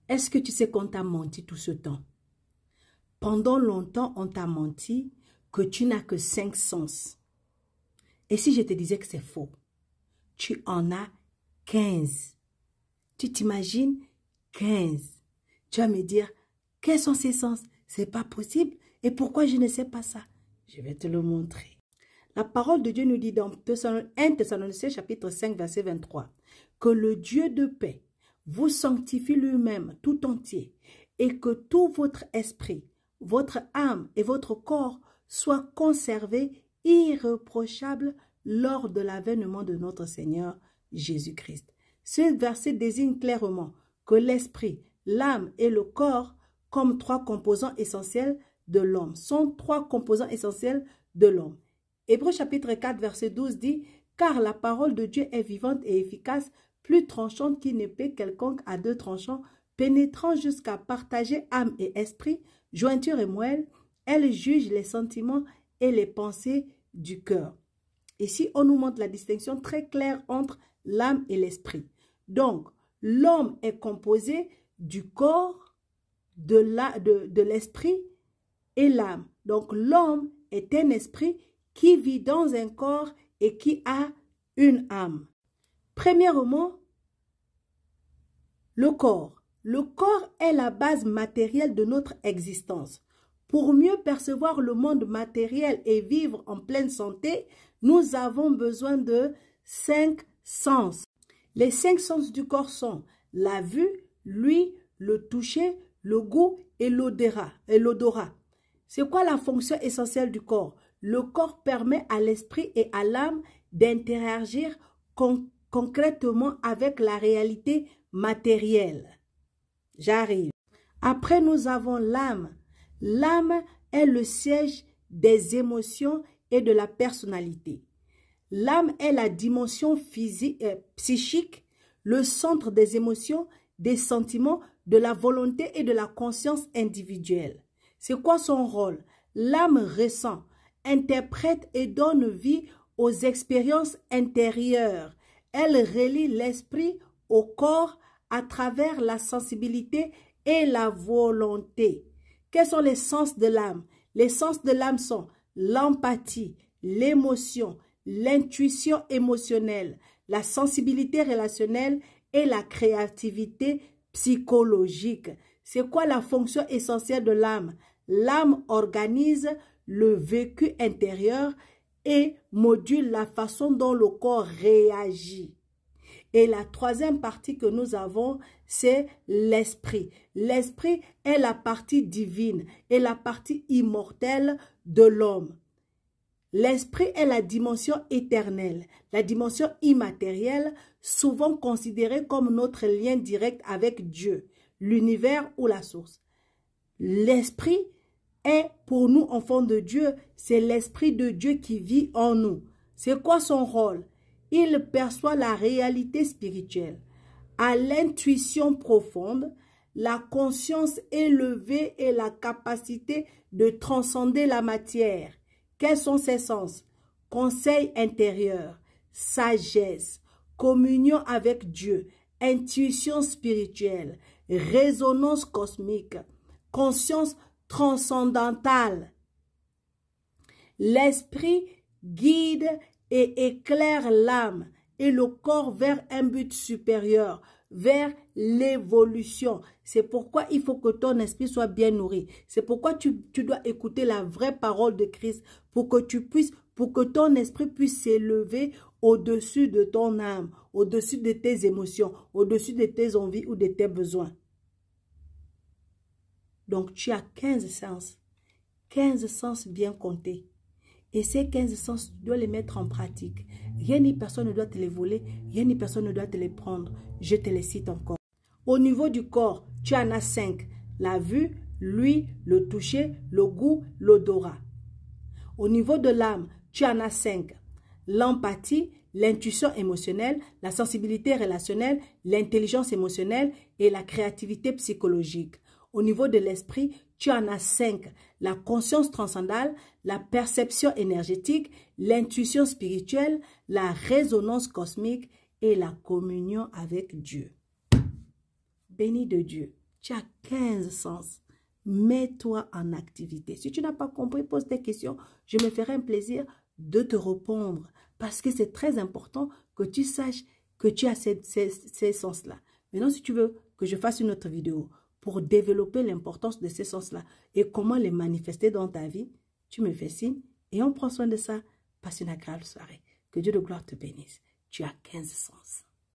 Est-ce que tu sais qu'on t'a menti tout ce temps? Pendant longtemps, on t'a menti que tu n'as que 5 sens. Et si je te disais que c'est faux, tu en as 15. Tu t'imagines 15. Tu vas me dire, quels sont ces sens? C'est pas possible. Et pourquoi je ne sais pas ça? Je vais te le montrer. La parole de Dieu nous dit dans 1 Thessaloniciens chapitre 5 verset 23 que le Dieu de paix vous sanctifie lui-même tout entier et que tout votre esprit, votre âme et votre corps soient conservés irréprochables lors de l'avènement de notre Seigneur Jésus-Christ. Ce verset désigne clairement que l'esprit, l'âme et le corps, comme 3 composants essentiels de l'homme, sont 3 composants essentiels de l'homme. Hébreux chapitre 4 verset 12 dit « Car la parole de Dieu est vivante et efficace, plus tranchante qu'une épée quelconque à 2 tranchants, pénétrant jusqu'à partager âme et esprit, jointure et moelle, elle juge les sentiments et les pensées du cœur. » Ici, on nous montre la distinction très claire entre l'âme et l'esprit. Donc, l'homme est composé du corps, de l'esprit et l'âme. Donc, l'homme est un esprit qui vit dans un corps et qui a une âme. Premièrement, le corps. Le corps est la base matérielle de notre existence. Pour mieux percevoir le monde matériel et vivre en pleine santé, nous avons besoin de 5 sens. Les 5 sens du corps sont la vue, l'ouïe, le toucher, le goût et l'odorat. C'est quoi la fonction essentielle du corps? Le corps permet à l'esprit et à l'âme d'interagir concrètement avec la réalité matérielle. J'arrive. Après, nous avons l'âme. L'âme est le siège des émotions et de la personnalité. L'âme est la dimension psychique, le centre des émotions, des sentiments, de la volonté et de la conscience individuelle. C'est quoi son rôle? L'âme ressent, interprète et donne vie aux expériences intérieures. Elle relie l'esprit au corps à travers la sensibilité et la volonté. Quels sont les sens de l'âme? Les sens de l'âme sont l'empathie, l'émotion, l'intuition émotionnelle, la sensibilité relationnelle et la créativité psychologique. C'est quoi la fonction essentielle de l'âme? L'âme organise le vécu intérieur et module la façon dont le corps réagit. Et la troisième partie que nous avons, c'est l'esprit. L'esprit est la partie divine et la partie immortelle de l'homme. L'esprit est la dimension éternelle, la dimension immatérielle, souvent considérée comme notre lien direct avec Dieu, l'univers ou la source. L'esprit est pour nous, enfants de Dieu, c'est l'esprit de Dieu qui vit en nous. C'est quoi son rôle? Il perçoit la réalité spirituelle, a l'intuition profonde, la conscience élevée et la capacité de transcender la matière. Quels sont ses sens? Conseil intérieur, sagesse, communion avec Dieu, intuition spirituelle, résonance cosmique, conscience transcendantale. L'esprit guide et éclaire l'âme et le corps vers un but supérieur, vers l'évolution. C'est pourquoi il faut que ton esprit soit bien nourri. C'est pourquoi tu dois écouter la vraie parole de Christ pour que ton esprit puisse s'élever au-dessus de ton âme, au-dessus de tes émotions, au-dessus de tes envies ou de tes besoins. Donc tu as 15 sens. 15 sens bien comptés. Et ces 15 sens, tu dois les mettre en pratique. Rien ni personne ne doit te les voler, rien ni personne ne doit te les prendre. Je te les cite encore. Au niveau du corps, tu en as 5. La vue, l'ouïe, le toucher, le goût, l'odorat. Au niveau de l'âme, tu en as 5. L'empathie, l'intuition émotionnelle, la sensibilité relationnelle, l'intelligence émotionnelle et la créativité psychologique. Au niveau de l'esprit, tu en as 5. La conscience transcendale, la perception énergétique, l'intuition spirituelle, la résonance cosmique et la communion avec Dieu. Béni de Dieu. Tu as 15 sens. Mets-toi en activité. Si tu n'as pas compris, pose tes questions. Je me ferai un plaisir de te répondre. Parce que c'est très important que tu saches que tu as ces sens-là. Maintenant, si tu veux que je fasse une autre vidéo pour développer l'importance de ces sens-là et comment les manifester dans ta vie, tu me fais signe et on prend soin de ça. Passe une agréable soirée. Que Dieu de gloire te bénisse. Tu as 15 sens.